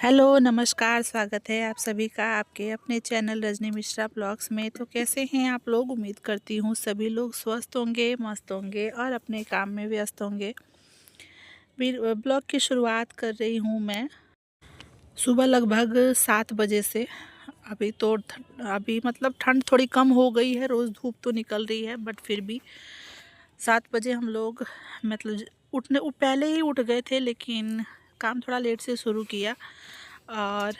Hello नमस्कार, स्वागत है आप सभी का आपके अपने चैनल रजनी मिश्रा ब्लॉग्स में। तो कैसे हैं आप लोग? उम्मीद करती हूँ सभी लोग स्वस्थ होंगे, मस्त होंगे और अपने काम में व्यस्त होंगे। फिर ब्लॉग की शुरुआत कर रही हूँ मैं सुबह लगभग 7 बजे से। अभी मतलब ठंड थोड़ी कम हो गई है, रोज़ धूप तो निकल रही है बट फिर भी 7 बजे हम लोग मतलब पहले ही उठ गए थे, लेकिन काम थोड़ा लेट से शुरू किया और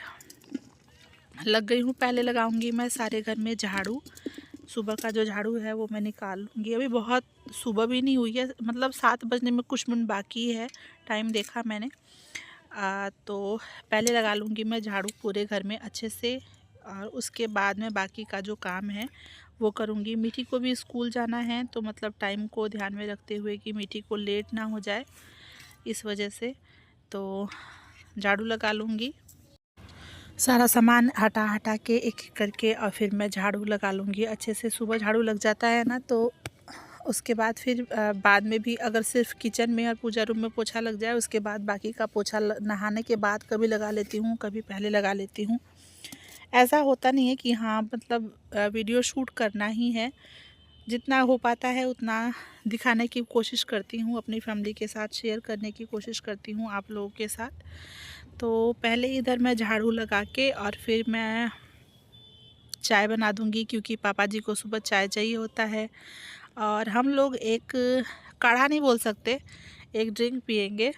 लग गई हूँ। पहले लगाऊंगी मैं सारे घर में झाड़ू। सुबह का जो झाड़ू है वो मैं निकाल लूँगी। अभी बहुत सुबह भी नहीं हुई है, मतलब 7 बजने में कुछ मिनट बाकी है, टाइम देखा मैंने। तो पहले लगा लूँगी मैं झाड़ू पूरे घर में अच्छे से, और उसके बाद में बाकी का जो काम है वो करूँगी। मीठी को भी स्कूल जाना है, तो मतलब टाइम को ध्यान में रखते हुए कि मीठी को लेट ना हो जाए, इस वजह से तो झाड़ू लगा लूँगी। सारा सामान हटा हटा के एक एक करके और फिर मैं झाड़ू लगा लूँगी अच्छे से। सुबह झाड़ू लग जाता है ना, तो उसके बाद फिर बाद में भी अगर सिर्फ किचन में और पूजा रूम में पोछा लग जाए, उसके बाद बाकी का पोछा नहाने के बाद कभी लगा लेती हूँ, कभी पहले लगा लेती हूँ। ऐसा होता नहीं है कि हाँ मतलब वीडियो शूट करना ही है। जितना हो पाता है उतना दिखाने की कोशिश करती हूँ, अपनी फैमिली के साथ शेयर करने की कोशिश करती हूँ आप लोगों के साथ। तो पहले इधर मैं झाड़ू लगा के और फिर मैं चाय बना दूँगी, क्योंकि पापा जी को सुबह चाय चाहिए होता है। और हम लोग एक काढ़ा नहीं बोल सकते, एक ड्रिंक पिएंगे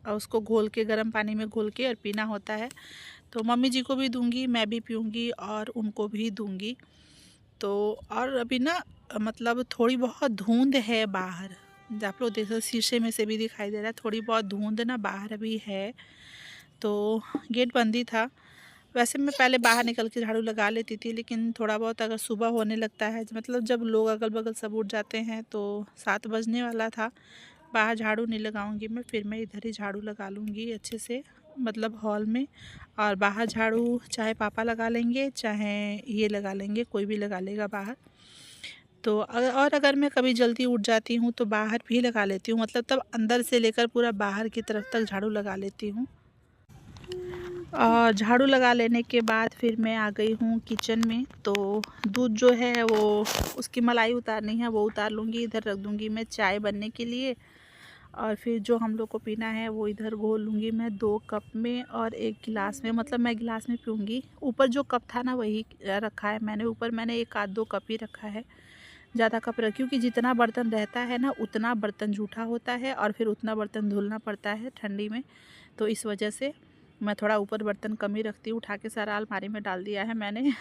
और उसको घोल के गर्म पानी में घोल के और पीना होता है। तो मम्मी जी को भी दूंगी, मैं भी पीऊँगी और उनको भी दूंगी। तो और अभी ना मतलब थोड़ी बहुत धुंध है बाहर, आप लोग देखो शीशे में से भी दिखाई दे रहा है, थोड़ी बहुत धुंध ना बाहर अभी है। तो गेट बंद ही था। वैसे मैं पहले बाहर निकल के झाड़ू लगा लेती थी, लेकिन थोड़ा बहुत अगर सुबह होने लगता है, मतलब जब लोग अगल बगल सब उठ जाते हैं, तो 7 बजने वाला था, बाहर झाड़ू नहीं लगाऊंगी मैं, फिर मैं इधर ही झाड़ू लगा लूँगी अच्छे से, मतलब हॉल में। और बाहर झाड़ू चाहे पापा लगा लेंगे चाहे ये लगा लेंगे, कोई भी लगा लेगा बाहर। तो और अगर मैं कभी जल्दी उठ जाती हूँ तो बाहर भी लगा लेती हूँ, मतलब तब अंदर से लेकर पूरा बाहर की तरफ तक झाड़ू लगा लेती हूँ। और झाड़ू लगा लेने के बाद फिर मैं आ गई हूँ किचन में। तो दूध जो है वो उसकी मलाई उतारनी है, वो उतार लूँगी, इधर रख दूँगी मैं चाय बनने के लिए। और फिर जो हम लोग को पीना है वो इधर घोल लूँगी मैं 2 कप में और 1 गिलास में, मतलब मैं गिलास में पीऊँगी। ऊपर जो कप था ना वही रखा है मैंने, ऊपर मैंने 1 आध 2 कप ही रखा है, ज़्यादा कप रख, क्योंकि जितना बर्तन रहता है ना उतना बर्तन जूठा होता है और फिर उतना बर्तन धुलना पड़ता है ठंडी में। तो इस वजह से मैं थोड़ा ऊपर बर्तन कम ही रखती हूँ, उठा के सारा अलमारी में डाल दिया है मैंने।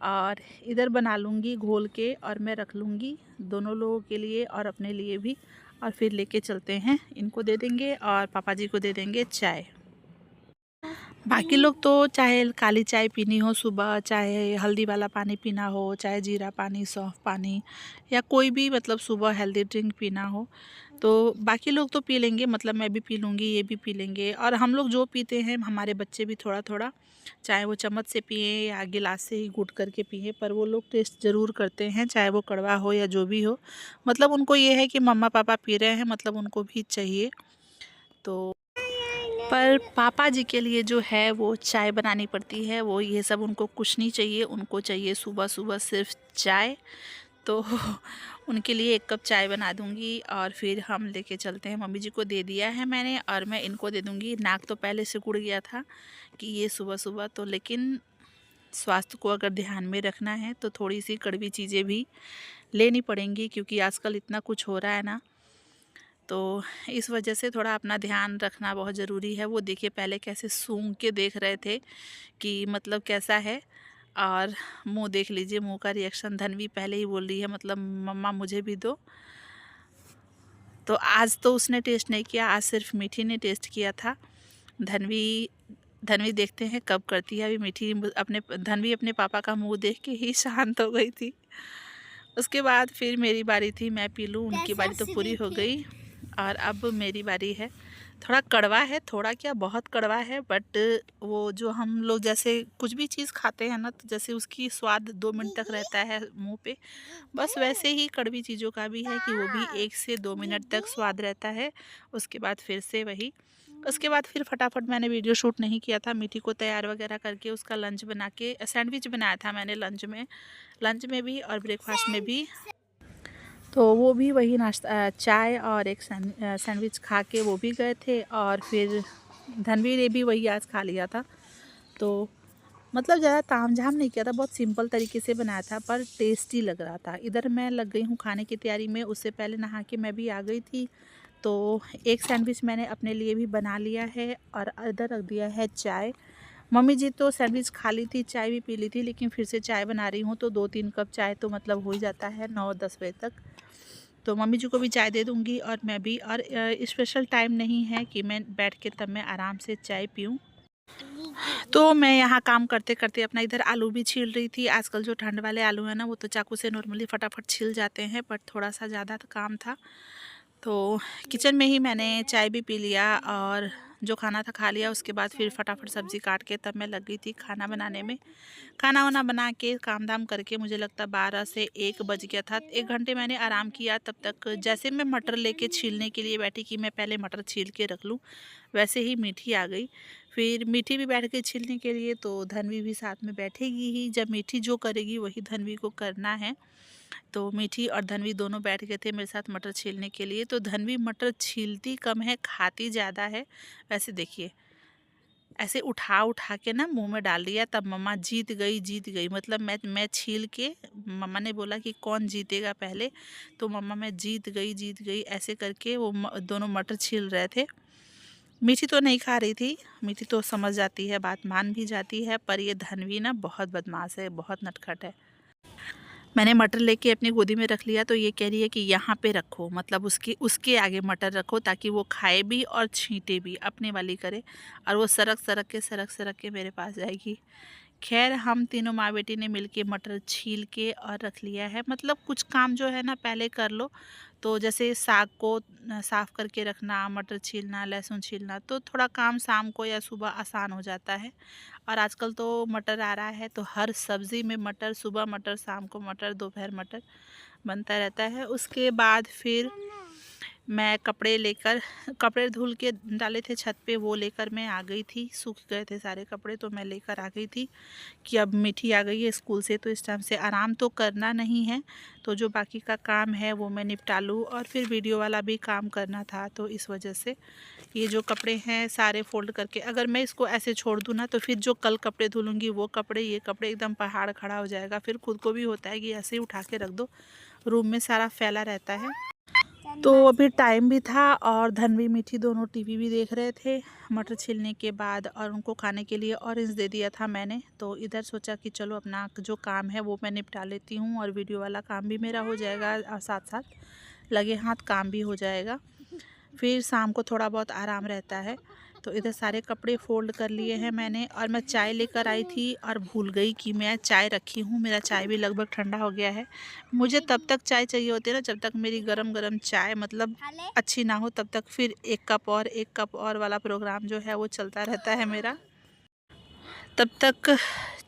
और इधर बना लूँगी घोल के और मैं रख लूँगी दोनों लोगों के लिए और अपने लिए भी। और फिर लेके चलते हैं, इनको दे देंगे और पापा जी को दे देंगे चाय। बाकी लोग तो चाहे काली चाय पीनी हो सुबह, चाहे हल्दी वाला पानी पीना हो, चाहे जीरा पानी, सौंफ पानी, या कोई भी मतलब सुबह हेल्दी ड्रिंक पीना हो, तो बाकी लोग तो पी लेंगे, मतलब मैं भी पी लूँगी, ये भी पी लेंगे। और हम लोग जो पीते हैं हमारे बच्चे भी थोड़ा थोड़ा, चाहे वो चम्मच से पिए या गिलास से ही घुट करके पिए, पर वो लोग टेस्ट ज़रूर करते हैं, चाहे वो कड़वा हो या जो भी हो। मतलब उनको ये है कि मम्मा पापा पी रहे हैं, मतलब उनको भी चाहिए। तो पर पापा जी के लिए जो है वो चाय बनानी पड़ती है, वो ये सब उनको कुछ नहीं चाहिए, उनको चाहिए सुबह सुबह सिर्फ चाय। तो उनके लिए 1 कप चाय बना दूंगी और फिर हम लेके चलते हैं। मम्मी जी को दे दिया है मैंने और मैं इनको दे दूंगी। नाक तो पहले से कुड़ गया था कि ये सुबह सुबह तो, लेकिन स्वास्थ्य को अगर ध्यान में रखना है तो थोड़ी सी कड़वी चीज़ें भी लेनी पड़ेंगी, क्योंकि आजकल इतना कुछ हो रहा है ना, तो इस वजह से थोड़ा अपना ध्यान रखना बहुत ज़रूरी है। वो देखिए पहले कैसे सूंघ के देख रहे थे कि मतलब कैसा है, और मुंह देख लीजिए, मुंह का रिएक्शन। धनवी पहले ही बोल रही है मतलब मम्मा मुझे भी दो। तो आज तो उसने टेस्ट नहीं किया, आज सिर्फ मीठी ने टेस्ट किया था। धनवी धनवी देखते हैं कब करती है। अभी मीठी अपने धनवी अपने पापा का मुंह देख के ही शांत हो गई थी। उसके बाद फिर मेरी बारी थी, मैं पी लूँ, उनकी बारी तो पूरी हो गई और अब मेरी बारी है। थोड़ा कड़वा है, थोड़ा क्या बहुत कड़वा है, बट वो जो हम लोग जैसे कुछ भी चीज़ खाते हैं ना, तो जैसे उसकी स्वाद 2 मिनट तक रहता है मुंह पे, बस वैसे ही कड़वी चीज़ों का भी है कि वो भी 1 से 2 मिनट तक स्वाद रहता है, उसके बाद फिर से वही उसके बाद फिर फटाफट मैंने वीडियो शूट नहीं किया था, मीठी को तैयार वगैरह करके उसका लंच बना के सैंडविच बनाया था मैंने लंच में भी और ब्रेकफास्ट में भी। तो वो भी वही नाश्ता चाय और एक सैंडविच खा के वो भी गए थे, और फिर धनवी ने भी वही आज खा लिया था। तो मतलब ज़्यादा तामझाम नहीं किया था, बहुत सिंपल तरीके से बनाया था पर टेस्टी लग रहा था। इधर मैं लग गई हूँ खाने की तैयारी में, उससे पहले नहा के मैं भी आ गई थी। तो एक सैंडविच मैंने अपने लिए भी बना लिया है और इधर रख दिया है चाय। मम्मी जी तो सैंडविच खा ली थी, चाय भी पी ली थी, लेकिन फिर से चाय बना रही हूँ तो 2-3 कप चाय तो मतलब हो ही जाता है 9-10 बजे तक। तो मम्मी जी को भी चाय दे दूँगी और मैं भी। और स्पेशल टाइम नहीं है कि मैं बैठ के तब मैं आराम से चाय पीऊँ। तो मैं यहाँ काम करते करते अपना इधर आलू भी छील रही थी। आजकल जो ठंड वाले आलू हैं ना, वो तो चाकू से नॉर्मली फटाफट छिल जाते हैं, बट थोड़ा सा ज़्यादा काम था। तो किचन में ही मैंने चाय भी पी लिया और जो खाना था खा लिया। उसके बाद फिर फटाफट सब्ज़ी काट के तब मैं लग गई थी खाना बनाने में। खाना वाना बना के काम धाम करके मुझे लगता 12 से 1 बज गया था। 1 घंटे मैंने आराम किया। तब तक जैसे मैं मटर लेके छीलने के लिए बैठी कि मैं पहले मटर छील के रख लूँ, वैसे ही मीठी आ गई। फिर मीठी भी बैठ गई छीलने के लिए, तो धनवी भी साथ में बैठेगी ही। जब मीठी जो करेगी वही धनवी को करना है। तो मीठी और धनवी दोनों बैठ गए थे मेरे साथ मटर छीलने के लिए। तो धनवी मटर छीलती कम है, खाती ज़्यादा है। वैसे देखिए, ऐसे उठा उठा के ना मुंह में डाल दिया, तब मम्मा जीत गई। मतलब मैं छील के, मम्मा ने बोला कि कौन जीतेगा पहले, तो मम्मा मैं जीत गई ऐसे करके वो दोनों मटर छील रहे थे। मीठी तो नहीं खा रही थी, मीठी तो समझ जाती है, बात मान भी जाती है, पर ये धनवी ना बहुत बदमाश है, बहुत नटखट है। मैंने मटर लेके अपनी गोदी में रख लिया, तो ये कह रही है कि यहाँ पे रखो, मतलब उसके उसके आगे मटर रखो ताकि वो खाए भी और छींटे भी, अपने वाली करे। और वो सरक के मेरे पास जाएगी। खैर, हम तीनों माँ बेटी ने मिलके मटर छील के और रख लिया है। मतलब कुछ काम जो है ना पहले कर लो, तो जैसे साग को साफ़ करके रखना, मटर छीलना, लहसुन छीलना, तो थोड़ा काम शाम को या सुबह आसान हो जाता है। और आजकल तो मटर आ रहा है, तो हर सब्ज़ी में मटर, सुबह मटर, शाम को मटर, दोपहर मटर बनता रहता है। उसके बाद फिर मैं कपड़े धुल के डाले थे छत पे, वो लेकर मैं आ गई थी। सूख गए थे सारे कपड़े, तो मैं लेकर आ गई थी कि अब मीठी आ गई है स्कूल से, तो इस टाइम से आराम तो करना नहीं है। तो जो बाकी का काम है वो मैं निपटा लूँ, और फिर वीडियो वाला भी काम करना था। तो इस वजह से ये जो कपड़े हैं सारे फ़ोल्ड करके, अगर मैं इसको ऐसे छोड़ दूँ ना, तो फिर जो कल कपड़े धुलूँगी वो कपड़े, ये कपड़े एकदम पहाड़ खड़ा हो जाएगा। फिर खुद को भी होता है कि ऐसे ही उठा के रख दो, रूम में सारा फैला रहता है। तो अभी टाइम भी था और धनवी मीठी दोनों टीवी भी देख रहे थे मटर छिलने के बाद, और उनको खाने के लिए ऑरेंज दे दिया था मैंने। तो इधर सोचा कि चलो अपना जो काम है वो मैं निपटा लेती हूँ, और वीडियो वाला काम भी मेरा हो जाएगा और साथ साथ लगे हाथ काम भी हो जाएगा। फिर शाम को थोड़ा बहुत आराम रहता है। तो इधर सारे कपड़े फ़ोल्ड कर लिए हैं मैंने, और मैं चाय लेकर आई थी और भूल गई कि मैं चाय रखी हूँ। मेरा चाय भी लगभग ठंडा हो गया है। मुझे तब तक चाय चाहिए होती है ना, जब तक मेरी गरम गरम चाय मतलब अच्छी ना हो, तब तक फिर एक कप और वाला प्रोग्राम जो है वो चलता रहता है मेरा। तब तक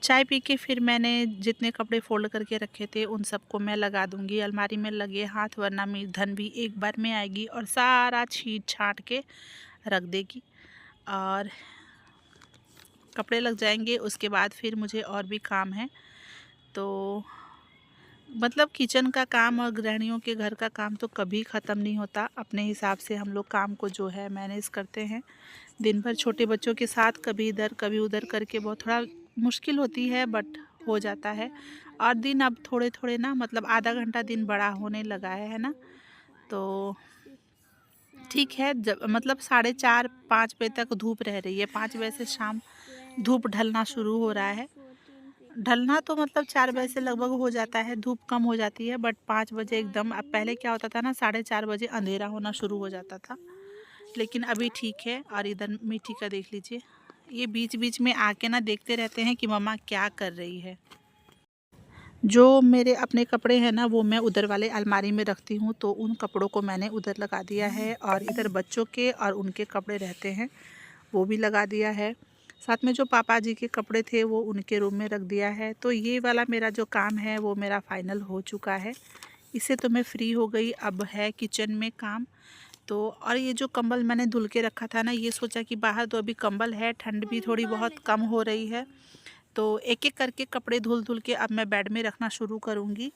चाय पी के फिर मैंने जितने कपड़े फ़ोल्ड करके रखे थे उन सबको मैं लगा दूँगी अलमारी में लगे हाथ, वरना मेरी धनवी एक बार में आएगी और सारा छींट छाँट के रख देगी और कपड़े लग जाएंगे। उसके बाद फिर मुझे और भी काम है। तो मतलब किचन का काम और गृहिणियों के घर का काम तो कभी ख़त्म नहीं होता। अपने हिसाब से हम लोग काम को जो है मैनेज करते हैं। दिन भर छोटे बच्चों के साथ कभी इधर कभी उधर करके बहुत थोड़ा मुश्किल होती है, बट हो जाता है। और दिन अब थोड़े थोड़े ना, मतलब आधा घंटा दिन बड़ा होने लगा है ना, तो ठीक है। जब मतलब 4:30-5 बजे तक धूप रह रही है, 5 बजे से शाम धूप ढलना शुरू हो रहा है। ढलना तो मतलब 4 बजे से लगभग हो जाता है, धूप कम हो जाती है, बट 5 बजे एकदम। अब पहले क्या होता था ना, 4:30 बजे अंधेरा होना शुरू हो जाता था, लेकिन अभी ठीक है। और इधर मीठी का देख लीजिए, ये बीच बीच में आके ना देखते रहते हैं कि मम्मा क्या कर रही है। जो मेरे अपने कपड़े हैं ना, वो मैं उधर वाले अलमारी में रखती हूँ, तो उन कपड़ों को मैंने उधर लगा दिया है। और इधर बच्चों के और उनके कपड़े रहते हैं, वो भी लगा दिया है। साथ में जो पापा जी के कपड़े थे वो उनके रूम में रख दिया है। तो ये वाला मेरा जो काम है वो मेरा फाइनल हो चुका है। इससे तो मैं फ्री हो गई। अब है किचन में काम, तो और ये जो कंबल मैंने धुल के रखा था ना, ये सोचा कि बाहर तो अभी कंबल है, ठंड भी थोड़ी बहुत कम हो रही है, तो एक एक करके कपड़े धुल धुल के अब मैं बेड में रखना शुरू करूँगी,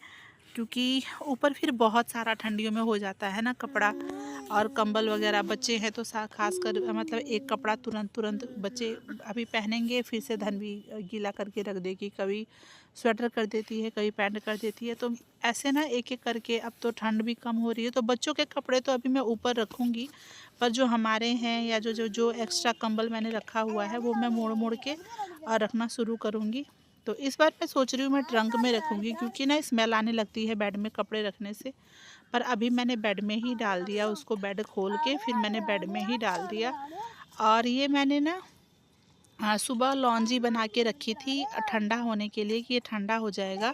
क्योंकि ऊपर फिर बहुत सारा ठंडियों में हो जाता है ना कपड़ा और कंबल वगैरह। बच्चे हैं तो खास कर मतलब एक कपड़ा तुरंत तुरंत बच्चे अभी पहनेंगे, फिर से धनवी गीला करके रख देगी, कभी स्वेटर कर देती है, कभी पैंट कर देती है, तो ऐसे ना एक एक करके। अब तो ठंड भी कम हो रही है, तो बच्चों के कपड़े तो अभी मैं ऊपर रखूँगी, पर जो हमारे हैं या जो जो जो एक्स्ट्रा कंबल मैंने रखा हुआ है वो मैं मोड़ मोड़ के और रखना शुरू करूँगी। तो इस बार मैं सोच रही हूँ मैं ट्रंक में रखूँगी, क्योंकि ना स्मेल आने लगती है बेड में कपड़े रखने से। पर अभी मैंने बेड में ही डाल दिया उसको, बेड खोल के फिर मैंने बेड में ही डाल दिया। और ये मैंने ना सुबह लौंजी बना के रखी थी ठंडा होने के लिए, कि ये ठंडा हो जाएगा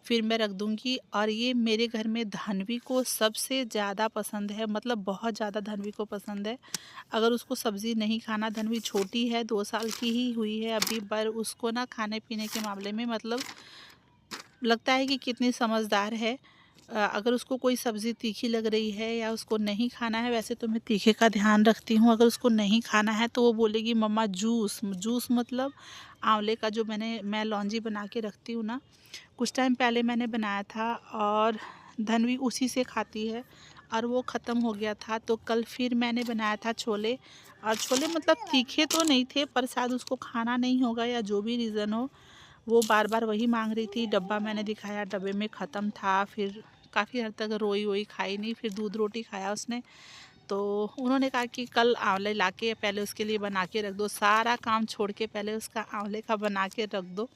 फिर मैं रख दूँगी। और ये मेरे घर में धनवी को सबसे ज़्यादा पसंद है, मतलब बहुत ज़्यादा धनवी को पसंद है। अगर उसको सब्ज़ी नहीं खाना, धनवी छोटी है, 2 साल की ही हुई है अभी, पर उसको ना खाने पीने के मामले में मतलब लगता है कि कितनी समझदार है। अगर उसको कोई सब्ज़ी तीखी लग रही है या उसको नहीं खाना है, वैसे तो मैं तीखे का ध्यान रखती हूँ, अगर उसको नहीं खाना है तो वो बोलेगी मम्मा जूस। जूस मतलब आंवले का, जो मैं लौंजी बना के रखती हूँ ना, कुछ टाइम पहले मैंने बनाया था और धनवी उसी से खाती है, और वो ख़त्म हो गया था। तो कल फिर मैंने बनाया था छोले, और छोले मतलब तीखे तो नहीं थे, पर शायद उसको खाना नहीं होगा या जो भी रीज़न हो, वो बार बार वही मांग रही थी। डब्बा मैंने दिखाया, डब्बे में ख़त्म था, फिर काफ़ी हद तक रोई वोई, खाई नहीं, फिर दूध रोटी खाया उसने। तो उन्होंने कहा कि कल आंवले लाके पहले उसके लिए बना के रख दो, सारा काम छोड़ के पहले उसका आंवले का बना के रख दो।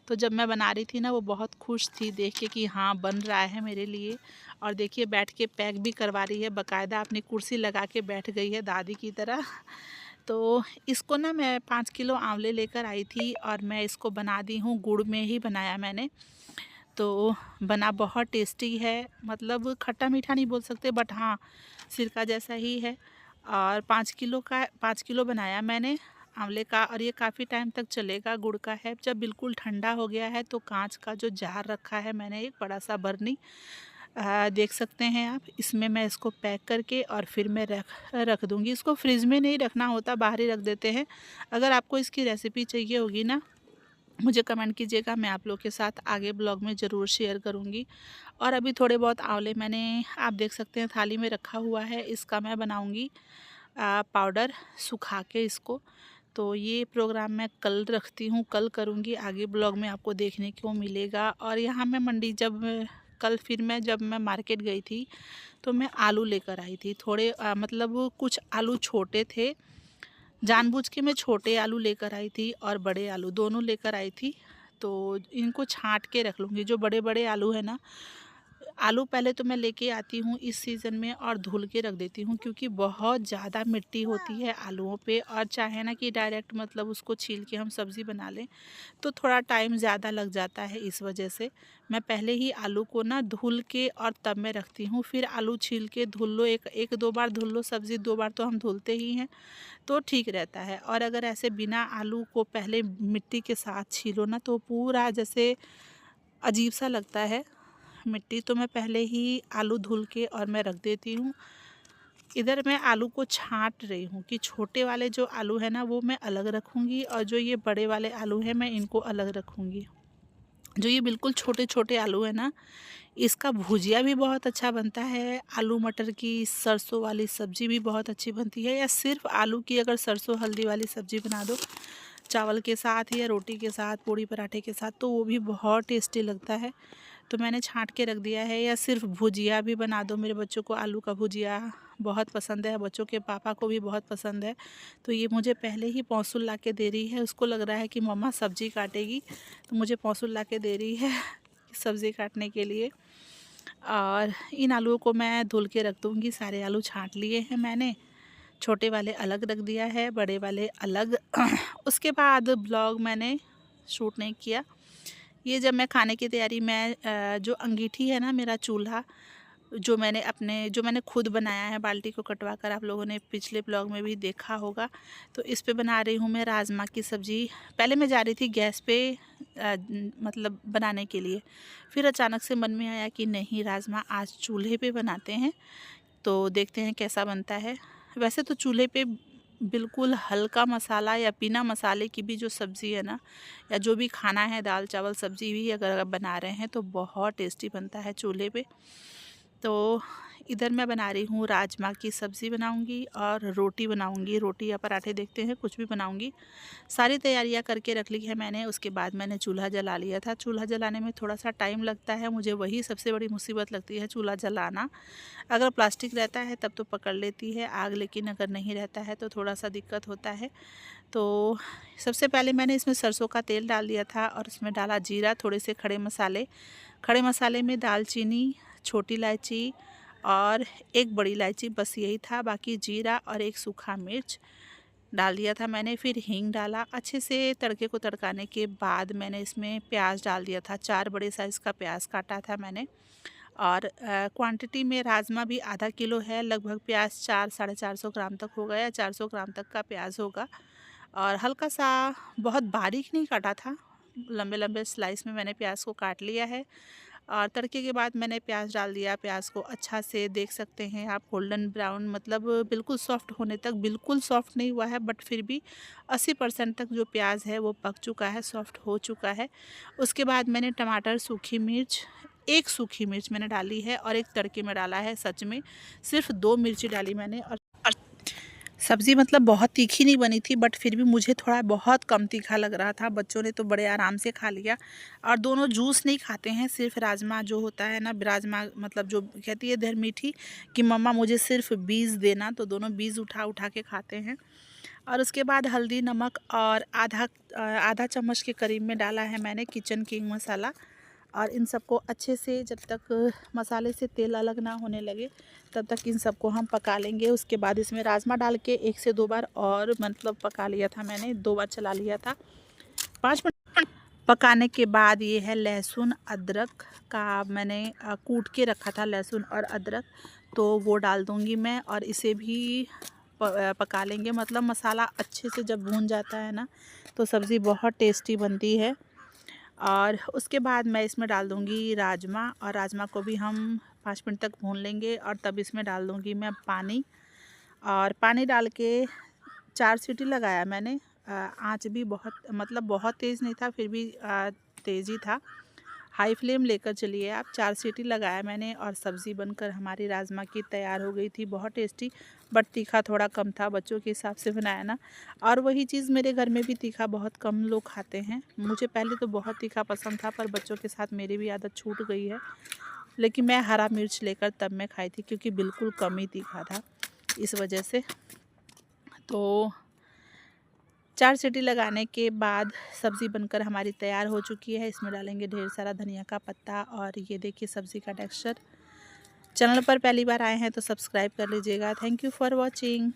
तो जब मैं बना रही थी ना, वो बहुत खुश थी देख के कि हाँ बन रहा है मेरे लिए। और देखिए बैठ के पैक भी करवा रही है, बाकायदा अपनी कुर्सी लगा के बैठ गई है दादी की तरह। तो इसको ना मैं 5 किलो आंवले लेकर आई थी और मैं इसको बना दी हूँ, गुड़ में ही बनाया मैंने। तो बना बहुत टेस्टी है, मतलब खट्टा मीठा नहीं बोल सकते, बट हाँ सिरका जैसा ही है। और 5 किलो बनाया मैंने आंवले का, और ये काफ़ी टाइम तक चलेगा। गुड़ का है, जब बिल्कुल ठंडा हो गया है तो कांच का जो जार रखा है मैंने, एक बड़ा सा बरनी, देख सकते हैं आप, इसमें मैं इसको पैक करके और फिर मैं रख दूँगी। इसको फ्रिज में नहीं रखना होता, बाहर ही रख देते हैं। अगर आपको इसकी रेसिपी चाहिए होगी ना, मुझे कमेंट कीजिएगा, मैं आप लोग के साथ आगे ब्लॉग में ज़रूर शेयर करूँगी। और अभी थोड़े बहुत आंवले मैंने, आप देख सकते हैं, थाली में रखा हुआ है, इसका मैं बनाऊँगी पाउडर सुखा के इसको। तो ये प्रोग्राम मैं कल रखती हूँ, कल करूँगी, आगे ब्लॉग में आपको देखने को मिलेगा। और यहाँ मैं मंडी कल फिर मैं जब मैं मार्केट गई थी तो मैं आलू लेकर आई थी थोड़े, मतलब कुछ आलू छोटे थे, जानबूझ के मैं छोटे आलू लेकर आई थी और बड़े आलू दोनों लेकर आई थी। तो इनको छांट के रख लूँगी, जो बड़े बड़े आलू है ना, आलू पहले तो मैं लेके आती हूँ इस सीज़न में और धुल के रख देती हूँ, क्योंकि बहुत ज़्यादा मिट्टी होती है आलूओं पे। और चाहे ना कि डायरेक्ट मतलब उसको छील के हम सब्ज़ी बना लें तो थोड़ा टाइम ज़्यादा लग जाता है, इस वजह से मैं पहले ही आलू को ना धुल के और तब मैं रखती हूँ। फिर आलू छील के धुल लो, एक दो बार धुल लो, सब्ज़ी 2 बार तो हम धुलते ही हैं, तो ठीक रहता है। और अगर ऐसे बिना आलू को पहले मिट्टी के साथ छीलो ना, तो पूरा जैसे अजीब सा लगता है मिट्टी। तो मैं पहले ही आलू धुल के और मैं रख देती हूँ। इधर मैं आलू को छांट रही हूँ कि छोटे वाले जो आलू है ना वो मैं अलग रखूँगी, और जो ये बड़े वाले आलू है मैं इनको अलग रखूँगी। जो ये बिल्कुल छोटे छोटे आलू है ना, इसका भुजिया भी बहुत अच्छा बनता है। आलू मटर की सरसों वाली सब्ज़ी भी बहुत अच्छी बनती है, या सिर्फ आलू की अगर सरसों हल्दी वाली सब्ज़ी बना दो चावल के साथ या रोटी के साथ, पूड़ी पराठे के साथ, तो वो भी बहुत टेस्टी लगता है। तो मैंने छांट के रख दिया है। या सिर्फ भुजिया भी बना दो, मेरे बच्चों को आलू का भुजिया बहुत पसंद है, बच्चों के पापा को भी बहुत पसंद है। तो ये मुझे पहले ही पौंसुल ला के दे रही है, उसको लग रहा है कि मम्मा सब्ज़ी काटेगी, तो मुझे पौंसुल ला के दे रही है सब्ज़ी काटने के लिए। और इन आलूओं को मैं धुल के रख दूँगी, सारे आलू छांट लिए हैं मैंने, छोटे वाले अलग रख दिया है, बड़े वाले अलग। उसके बाद ब्लॉग मैंने शूट नहीं किया। ये जब मैं खाने की तैयारी में जो अंगीठी है ना, मेरा चूल्हा, जो मैंने खुद बनाया है, बाल्टी को कटवा कर, आप लोगों ने पिछले ब्लॉग में भी देखा होगा। तो इस पे बना रही हूँ मैं राजमा की सब्ज़ी। पहले मैं जा रही थी गैस पे मतलब बनाने के लिए, फिर अचानक से मन में आया कि नहीं, राजमा आज चूल्हे पे बनाते हैं, तो देखते हैं कैसा बनता है। वैसे तो चूल्हे पे बिल्कुल हल्का मसाला या बिना मसाले की भी जो सब्ज़ी है ना, या जो भी खाना है, दाल चावल सब्ज़ी भी अगर आप बना रहे हैं तो बहुत टेस्टी बनता है चूल्हे पे। तो इधर मैं बना रही हूँ राजमा की सब्ज़ी बनाऊँगी और रोटी बनाऊँगी, रोटी या पराठे देखते हैं, कुछ भी बनाऊँगी। सारी तैयारियाँ करके रख ली है मैंने। उसके बाद मैंने चूल्हा जला लिया था। चूल्हा जलाने में थोड़ा-सा टाइम लगता है, मुझे वही सबसे बड़ी मुसीबत लगती है चूल्हा जलाना। अगर प्लास्टिक रहता है तब तो पकड़ लेती है आग, लेकिन अगर नहीं रहता है तो थोड़ा-सा दिक्कत होता है। तो सबसे पहले मैंने इसमें सरसों का तेल डाल दिया था और उसमें डाला जीरा, थोड़े से खड़े मसाले। खड़े मसाले में दालचीनी, छोटी इलायची और एक बड़ी इलायची, बस यही था। बाकी जीरा और एक सूखा मिर्च डाल दिया था मैंने। फिर हींग डाला। अच्छे से तड़के को तड़काने के बाद मैंने इसमें प्याज डाल दिया था। 4 बड़े साइज़ का प्याज काटा था मैंने। और क्वांटिटी में राजमा भी आधा किलो है, लगभग प्याज 4 साढ़े 400 ग्राम तक होगा या 400 ग्राम तक का प्याज होगा। और हल्का सा, बहुत बारीक नहीं काटा था, लंबे लंबे स्लाइस में मैंने प्याज को काट लिया है। और तड़के के बाद मैंने प्याज डाल दिया। प्याज को अच्छा से देख सकते हैं आप, गोल्डन ब्राउन, मतलब बिल्कुल सॉफ्ट होने तक। बिल्कुल सॉफ्ट नहीं हुआ है बट फिर भी 80% तक जो प्याज है वो पक चुका है, सॉफ्ट हो चुका है। उसके बाद मैंने टमाटर, सूखी मिर्च, एक सूखी मिर्च मैंने डाली है और एक तड़के में डाला है। सच में सिर्फ 2 मिर्ची डाली मैंने। और सब्ज़ी मतलब बहुत तीखी नहीं बनी थी बट फिर भी मुझे थोड़ा बहुत कम तीखा लग रहा था। बच्चों ने तो बड़े आराम से खा लिया। और दोनों जूस नहीं खाते हैं, सिर्फ राजमा जो होता है ना, राजमा मतलब जो कहती है इधर मीठी कि मम्मा मुझे सिर्फ बीज देना, तो दोनों बीज उठा उठा के खाते हैं। और उसके बाद हल्दी, नमक और आधा चम्मच के करीब में डाला है मैंने किचन किंग मसाला। और इन सबको अच्छे से, जब तक मसाले से तेल अलग ना होने लगे तब तक इन सबको हम पका लेंगे। उसके बाद इसमें राजमा डाल के 1 से 2 बार और मतलब पका लिया था मैंने, 2 बार चला लिया था। 5 मिनट पकाने के बाद ये है लहसुन अदरक का, मैंने कूट के रखा था लहसुन और अदरक, तो वो डाल दूँगी मैं और इसे भी पका लेंगे। मतलब मसाला अच्छे से जब भून जाता है ना तो सब्ज़ी बहुत टेस्टी बनती है। और उसके बाद मैं इसमें डाल दूँगी राजमा, और राजमा को भी हम 5 मिनट तक भून लेंगे। और तब इसमें डाल दूँगी मैं पानी। और पानी डाल के 4 सीटी लगाया मैंने। आँच भी बहुत, मतलब बहुत तेज़ नहीं था, फिर भी तेज़ ही था। हाई फ्लेम लेकर चलिए आप। 4 सीटी लगाया मैंने और सब्ज़ी बनकर हमारी राजमा की तैयार हो गई थी। बहुत टेस्टी, बट तीखा थोड़ा कम था, बच्चों के हिसाब से बनाया ना। और वही चीज़, मेरे घर में भी तीखा बहुत कम लोग खाते हैं। मुझे पहले तो बहुत तीखा पसंद था पर बच्चों के साथ मेरी भी आदत छूट गई है। लेकिन मैं हरा मिर्च लेकर तब मैं खाई थी क्योंकि बिल्कुल कम ही तीखा था, इस वजह से। तो 4 सीटी लगाने के बाद सब्ज़ी बनकर हमारी तैयार हो चुकी है। इसमें डालेंगे ढेर सारा धनिया का पत्ता। और ये देखिए सब्ज़ी का टेक्सचर। चैनल पर पहली बार आए हैं तो सब्सक्राइब कर लीजिएगा। Thank you for watching.